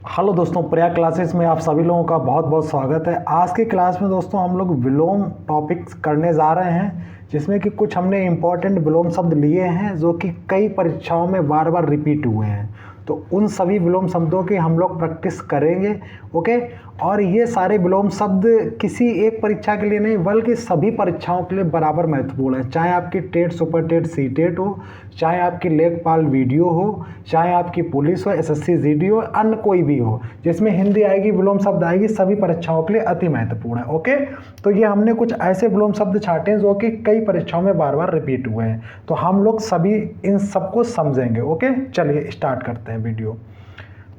Hello दोस्तों, Prayag classes में आप सभी लोगों का बहुत बहुत स्वागत है। आज की क्लास में दोस्तों हम लोग विलोम टॉपिक्स करने जा रहे हैं, जिसमें कि कुछ हमने इम्पोर्टेंट विलोम शब्द लिए हैं जो कि कई परीक्षाओं में बार बार रिपीट हुए हैं। तो उन सभी विलोम शब्दों की हम लोग प्रैक्टिस करेंगे। ओके, और ये सारे विलोम शब्द किसी एक परीक्षा के लिए नहीं बल्कि सभी परीक्षाओं के लिए बराबर महत्वपूर्ण है। चाहे आपकी TET, super TET, C TET हो, चाहे आपकी लेखपाल वीडियो हो, चाहे आपकी पुलिस हो, एसएससी जीडी हो, अन्य कोई भी हो जिसमें हिंदी आएगी, विलोम शब्द आएगी, सभी परीक्षाओं के लिए अति महत्वपूर्ण है। ओके, तो ये हमने कुछ ऐसे विलोम शब्द छाटे हैं जो कि कई परीक्षाओं में बार बार रिपीट हुए हैं, तो हम लोग सभी इन सबको समझेंगे। ओके, चलिए स्टार्ट करते हैं वीडियो।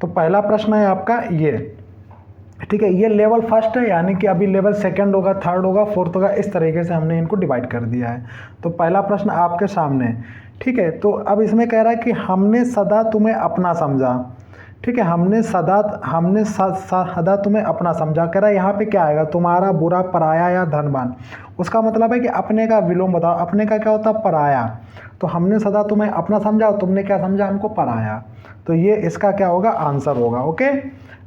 तो पहला प्रश्न है आपका ये, ठीक है। ये लेवल फर्स्ट है, यानी कि अभी लेवल सेकंड होगा, थर्ड होगा, फोर्थ होगा, इस तरीके से हमने इनको डिवाइड कर दिया है। तो पहला प्रश्न आपके सामने, ठीक है। तो अब इसमें कह रहा है कि हमने सदा तुम्हें अपना समझा, ठीक है। हमने सदा तुम्हें अपना समझा। कह रहा है यहाँ पे क्या आएगा, तुम्हारा बुरा, पराया या धनवान। उसका मतलब है कि अपने का विलोम बताओ। अपने का क्या होता है, पराया। तो हमने सदा तुम्हें अपना समझा, तुमने क्या समझा, हमको पराया। तो ये इसका क्या होगा, आंसर होगा। ओके,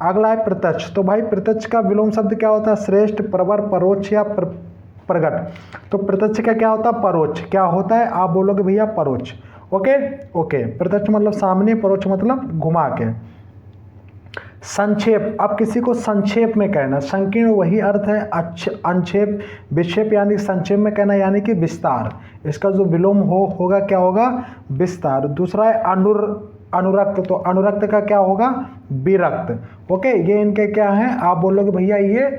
अगला है प्रत्यक्ष। तो भाई प्रत्यक्ष का विलोम शब्द क्या होता है, श्रेष्ठ, प्रवर, परोक्ष या प्रगट। तो प्रत्यक्ष का क्या होता है, परोक्ष। क्या होता है, आप बोलोगे भैया परोक्ष। ओके ओके, प्रत्यक्ष मतलब सामने, परोक्ष मतलब घुमा के। संक्षेप, अब किसी को संक्षेप में कहना। संकीर्ण वही अर्थ है अंक्षेप, विक्षेप यानी संक्षेप में कहना यानी कि विस्तार। इसका जो विलोम होगा क्या होगा, विस्तार। दूसरा है अनुरक्त। तो अनुरक्त का क्या होगा, विरक्त। ओके, ये इनके क्या है, आप बोलोगे भैया ये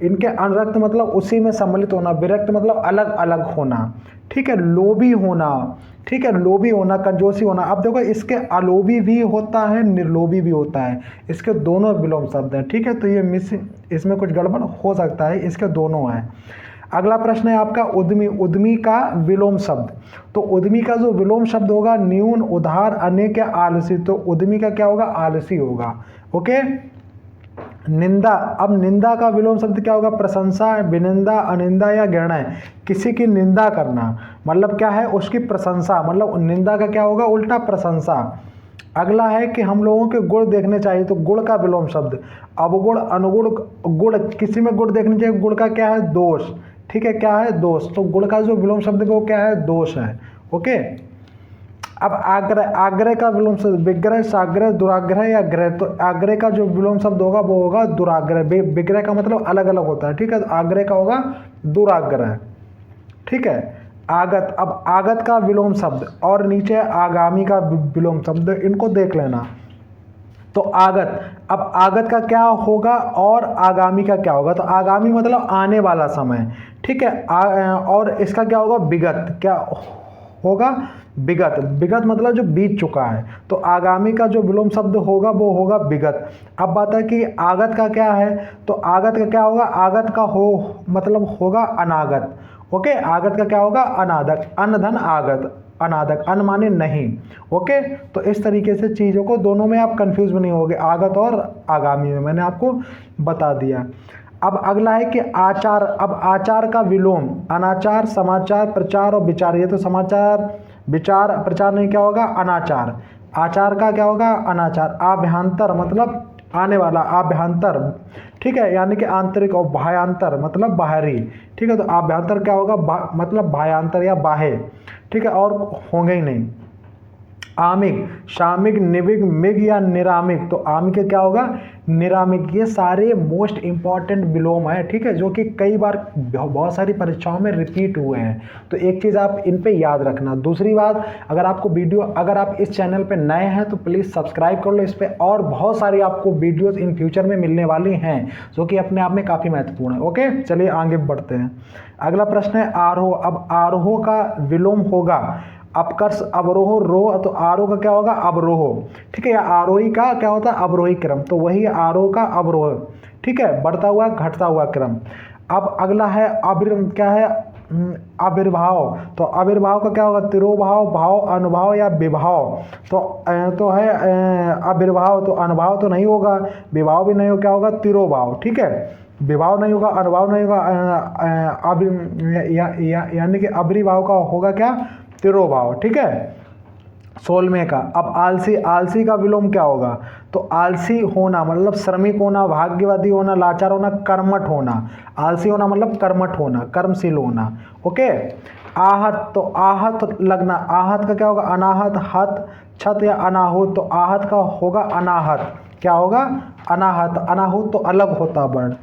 इनके अनुरक्त मतलब उसी में सम्मिलित होना, विरक्त मतलब अलग अलग होना, ठीक है। लोभी होना, ठीक है, लोभी होना, कंजूसी होना। अब देखो इसके अलोभी भी होता है, निर्लोभी भी होता है, इसके दोनों विलोम शब्द हैं, ठीक है। तो ये इसमें कुछ गड़बड़ हो सकता है, इसके दोनों हैं। अगला प्रश्न है आपका उद्यमी। उद्यमी का विलोम शब्द। तो उद्यमी का जो विलोम शब्द होगा, न्यून, उधार, अनेक या आलसी। तो उद्यमी का क्या होगा, आलसी होगा। ओके, निंदा। अब निंदा का विलोम शब्द क्या होगा, प्रशंसा, विनिंदा, अनिंदा या घृणा। किसी की निंदा करना मतलब क्या है, उसकी प्रशंसा। मतलब निंदा का क्या होगा, उल्टा प्रशंसा। अगला है कि हम लोगों के गुण देखने चाहिए। तो गुण का विलोम शब्द अवगुण, अनुगुण, गुण। किसी में गुण देखने चाहिए, गुण का क्या है, दोष, ठीक है। क्या है, दोष। तो गुण का जो विलोम शब्द है वो क्या है, दोष है। ओके, अब आग्रह। आग्रह का विलोम शब्द विग्रह, साग्रह, दुराग्रह या ग्रह। तो आग्रह का जो विलोम शब्द होगा वो होगा दुराग्रह। विग्रह का मतलब अलग अलग होता है, ठीक है। तो आग्रह का होगा दुराग्रह, ठीक है। आगत। अब आगत का विलोम शब्द और नीचे आगामी का विलोम शब्द, इनको देख लेना। तो आगत, अब आगत का क्या होगा और आगामी का क्या होगा। तो आगामी मतलब आने वाला समय, ठीक है। और इसका क्या होगा, विगत। क्या होगा, विगत। विगत मतलब जो बीत चुका है। तो आगामी का जो विलोम शब्द होगा वो होगा विगत। अब बात है कि आगत का क्या है। तो आगत का क्या होगा, आगत का मतलब होगा अनागत। ओके, आगत का क्या होगा, अनादक। अन्न धन आगत, अनादक। अन्न माने नहीं। ओके, तो इस तरीके से चीज़ों को दोनों में आप कंफ्यूज नहीं होगे, आगत और आगामी में मैंने आपको बता दिया। अब अगला है कि आचार। अब आचार का विलोम अनाचार, समाचार, प्रचार और विचार। ये तो समाचार, विचार, प्रचार नहीं, क्या होगा, अनाचार। आचार का क्या होगा, अनाचार। आभ्यंतर मतलब आने वाला, आभ्यंतर, ठीक है, यानी कि आंतरिक। और बाह्यांतर मतलब बाहरी, ठीक है। तो आभ्यंतर क्या होगा, मतलब बाह्यांतर या बाह्य, ठीक है, और होंगे ही नहीं। आमिक, शामिक, निविक, मिग या निरामिक। तो आमिक क्या होगा, निरामिक। ये सारे मोस्ट इंपॉर्टेंट विलोम है, ठीक है, जो कि कई बार बहुत सारी परीक्षाओं में रिपीट हुए हैं। तो एक चीज़ आप इन पे याद रखना। दूसरी बात, अगर आपको वीडियो, अगर आप इस चैनल पे नए हैं तो प्लीज़ सब्सक्राइब कर लो इस पर। और बहुत सारी आपको वीडियोज़ इन फ्यूचर में मिलने वाली हैं जो कि अपने आप में काफ़ी महत्वपूर्ण है। ओके, चलिए आगे बढ़ते हैं। अगला प्रश्न है आरोह। अब आरोह का विलोम होगा अपकर्ष, अवरोह, रोह। तो आरोह का क्या होगा, अवरोह, ठीक है। या आरोही का क्या होता है, अवरोही क्रम। तो वही आरोह का अवरोह, ठीक है, बढ़ता हुआ घटता हुआ क्रम। अब अगला है क्या है, आविर्भाव। तो आविर्भाव का क्या होगा, तिरोभाव, भाव, अनुभाव या विभाव। तो है आविर्भाव। तो अनुभाव तो नहीं होगा, विभाव भी नहीं हो, क्या होगा, तिरोभाव, ठीक है। विभाव नहीं होगा, अनुभाव नहीं होगा, यानी कि अविर्भाव का होगा क्या, तिरोभाव, ठीक है। 16वें का। अब आलसी, आलसी का विलोम क्या होगा? तो आलसी होना मतलब श्रमिक होना, भाग्यवादी होना, लाचार होना, कर्मठ होना। आलसी होना मतलब कर्मठ होना, कर्मशील होना। ओके। आहत, तो आहत लगना, आहत का क्या होगा? अनाहत, हत, छत या अनाहुत, तो आहत का होगा अनाहत। क्या होगा? अनाहत। अनाहुत तो अलग होता वर्ण।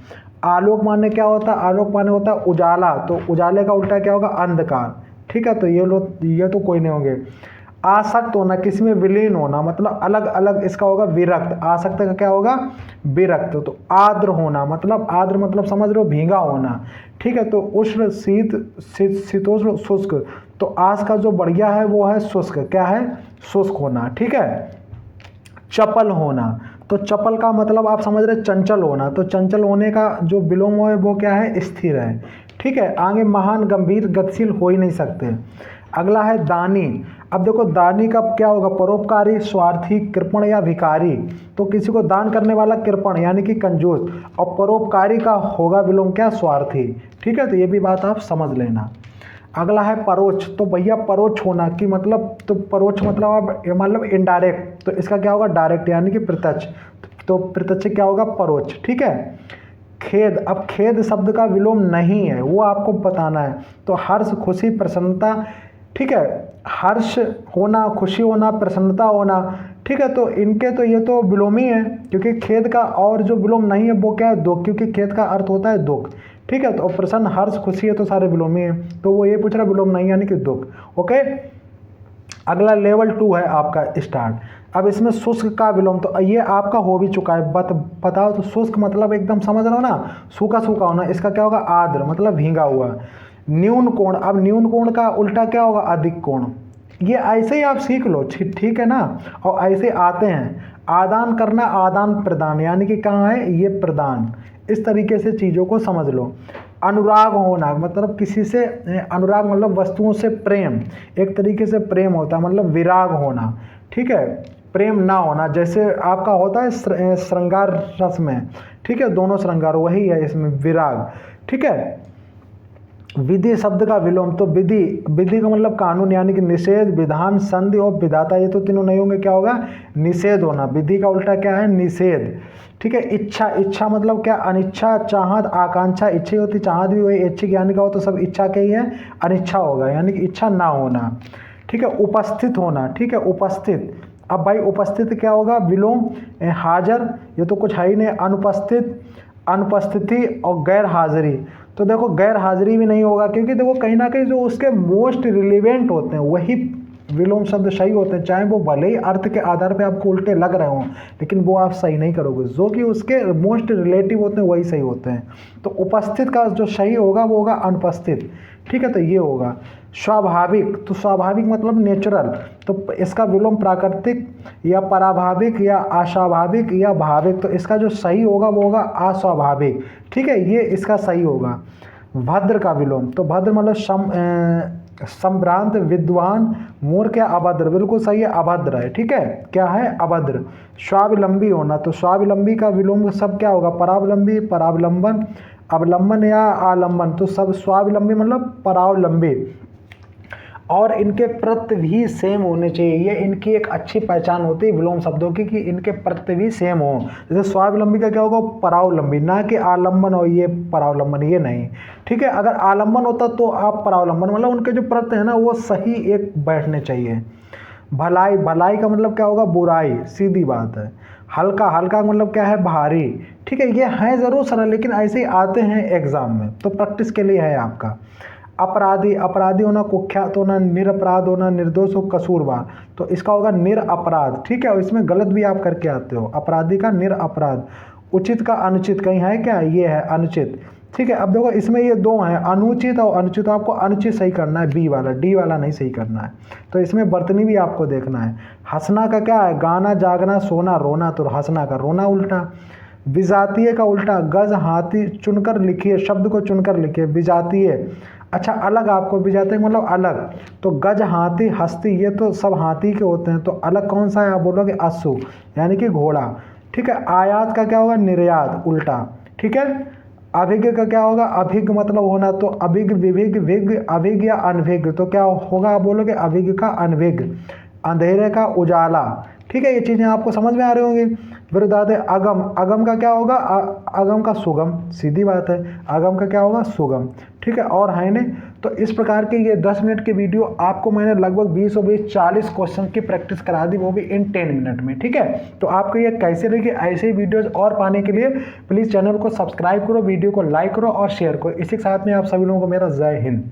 आलोक माने क्या होता है? आलोक माने होता है उजाला, तो उजाले का उल्टा क्या होगा? अंधकार। ठीक है, तो ये तो कोई नहीं होंगे। आसक्त होना, किसी में विलीन होना, मतलब अलग अलग, इसका होगा विरक्त। आसक्त का क्या होगा? विरक्त। तो आर्द्र होना, मतलब आर्द्र मतलब समझ रहे हो, भींगा होना। ठीक है, तो उष्ण, शीत, शीतोष्ण, शुष्क। तो आस का जो बढ़िया है वो है शुष्क। क्या है? शुष्क होना। ठीक है। चपल होना, तो चपल का मतलब आप समझ रहे चंचल होना, तो चंचल होने का जो विलोम है वो क्या है? स्थिर है। ठीक है। आगे महान, गंभीर, गतिशील हो ही नहीं सकते। अगला है दानी। अब देखो दानी का क्या होगा? परोपकारी, स्वार्थी, कृपण या भिखारी। तो किसी को दान करने वाला कृपण यानी कि कंजूस, और परोपकारी का होगा विलोम क्या? स्वार्थी। ठीक है, तो ये भी बात आप समझ लेना। अगला है परोक्ष, तो भैया परोक्ष होना कि मतलब, तो परोक्ष मतलब आप मतलब इनडायरेक्ट, तो इसका क्या होगा? डायरेक्ट यानी कि प्रत्यक्ष। तो प्रत्यक्ष क्या होगा? परोक्ष। ठीक है। खेद, अब खेद शब्द का विलोम नहीं है, वो आपको बताना है। तो हर्ष, खुशी, प्रसन्नता। ठीक है। हर्ष होना, खुशी होना, प्रसन्नता होना। ठीक है, तो इनके तो ये तो विलोम ही है, क्योंकि खेद का और जो विलोम नहीं है वो क्या है? दुख, क्योंकि खेद का अर्थ होता है दुख। ठीक है, तो प्रसन्न, हर्ष, खुशी है तो सारे विलोम ही है, तो वो ये पूछ रहा है विलोम नहीं यानी कि दुख। ओके। अगला लेवल 2 है आपका स्टार्ट। अब इसमें शुष्क का विलोम, तो ये आपका हो भी चुका है, बताओ। तो शुष्क मतलब एकदम समझ रहे हो ना, सूखा सूखा होना। इसका क्या होगा? आर्द्र मतलब भींगा हुआ। न्यून कोण, अब न्यून कोण का उल्टा क्या होगा? अधिक कोण। ये ऐसे ही आप सीख लो, ठीक है ना। और ऐसे आते हैं। आदान करना, आदान प्रदान, यानी कि कहाँ है? ये प्रदान। इस तरीके से चीज़ों को समझ लो। अनुराग होना मतलब किसी से, अनुराग मतलब वस्तुओं से प्रेम, एक तरीके से प्रेम होता है, मतलब विराग होना। ठीक है। प्रेम ना होना, जैसे आपका होता है श्रृंगार रस में। ठीक है, दोनों श्रृंगार, वही है इसमें विराग। ठीक है। विधि शब्द का विलोम, तो विधि, विधि का मतलब कानून यानी कि निषेध, विधान, संधि और विधाता, ये तो तीनों नहीं होंगे। क्या होगा? निषेध होना। विधि का उल्टा क्या है? निषेध। ठीक है। इच्छा, इच्छा मतलब क्या? अनिच्छा, चाहत, आकांक्षा। इच्छा होती, चाहत भी वही ऐच्छिक यानी का हो, तो सब इच्छा के ही है। अनिच्छा होगा यानी कि इच्छा ना होना। ठीक है। उपस्थित होना। ठीक है, उपस्थित। अब भाई उपस्थित क्या होगा? विलोम हाजर, ये तो कुछ है ही नहीं। अनुपस्थित, अनुपस्थिति और गैर हाजिरी। तो देखो गैर हाजिरी भी नहीं होगा, क्योंकि देखो कहीं ना कहीं जो उसके मोस्ट रिलेवेंट होते हैं वही विलोम शब्द सही होते हैं, चाहे वो भले ही अर्थ के आधार पे आपको उल्टे लग रहे हों, लेकिन वो आप सही नहीं करोगे। जो कि उसके मोस्ट रिलेटिव होते हैं वही सही होते हैं। तो उपस्थित का जो सही होगा वो होगा अनुपस्थित। ठीक है, तो ये होगा। स्वाभाविक, तो स्वाभाविक मतलब नेचुरल, तो इसका विलोम प्राकृतिक या पराभाविक या अस्वाभाविक या भाविक। तो इसका जो सही होगा वो होगा अस्वाभाविक। ठीक है, ये इसका सही होगा। भद्र का विलोम, तो भद्र मतलब संभ्रांत, विद्वान, मूर्ख या अभद्र। बिल्कुल सही है, अभद्र है। ठीक है, क्या है? अभद्र। स्वावलंबी होना, तो स्वावलंबी का विलोम सब क्या होगा? परावलंबी, परावलंबन, अवलंबन या आलंबन। तो सब स्वावलंबी मतलब परावलंबी। और इनके प्रत्यय भी सेम होने चाहिए, ये इनकी एक अच्छी पहचान होती है विलोम शब्दों की, कि इनके प्रत्यय भी सेम हो। जैसे स्वावलंबी का क्या होगा? परावलंबी, ना कि आलंबन और ये परावलंबन, ये नहीं। ठीक है, अगर आलंबन होता तो आप परावलंबन, मतलब उनके जो प्रत्यय है ना वो सही एक बैठने चाहिए। भलाई, भलाई का मतलब क्या होगा? बुराई, सीधी बात है। हल्का, हल्का मतलब क्या है? भारी। ठीक है, ये है ज़रूर सरल, लेकिन ऐसे ही आते हैं एग्जाम में, तो प्रैक्टिस के लिए है आपका। अपराधी, अपराधी होना, कुख्यात होना, निरपराध होना, निर्दोष हो, कसूरवार। तो इसका होगा निरअपराध। ठीक है, और इसमें गलत भी आप करके आते हो, अपराधी का निरअपराध। उचित का अनुचित, कहीं है क्या? ये है अनुचित। ठीक है, अब देखो इसमें ये दो हैं, अनुचित और अनुचित। आपको अनुचित सही करना है, बी वाला, डी वाला नहीं सही करना है। तो इसमें वर्तनी भी आपको देखना है। हंसना का क्या है? गाना, जागना, सोना, रोना। तो हंसना का रोना उल्टा। विजातीय का उल्टा गज, हाथी। चुनकर लिखिए, शब्द को चुनकर लिखिए। विजातीय, अच्छा अलग, आपको विजातीय मतलब अलग। तो गज, हाथी, हस्ती, ये तो सब हाथी के होते हैं, तो अलग कौन सा है? आप बोलोगे अश्व यानी कि घोड़ा। ठीक है। आयात का क्या होगा? निर्यात उल्टा। ठीक है। अभिज्ञ का क्या होगा? अभिज्ञ मतलब होना, तो अभिज्ञ, विभिज्ञ, विज्ञ, अभिज्ञ या अनभिज्ञ। तो क्या होगा? आप बोलोगे अभिज्ञ का अनभिज्ञ। अंधेरे का उजाला। ठीक है, ये चीज़ें आपको समझ में आ रही होंगी। विरुद्धार्थ है अगम, अगम का क्या होगा, अगम का सुगम, सीधी बात है, अगम का क्या होगा, सुगम। ठीक है, और है नहीं। तो इस प्रकार के ये 10 मिनट की वीडियो आपको मैंने लगभग 20 और 20 40 क्वेश्चन की प्रैक्टिस करा दी, वो भी इन 10 मिनट में। ठीक है, तो आपको ये कैसे लगी, ऐसे ही वीडियोज और पाने के लिए प्लीज़ चैनल को सब्सक्राइब करो, वीडियो को लाइक करो और शेयर करो। इसी के साथ में आप सभी लोगों को मेरा जय हिंद।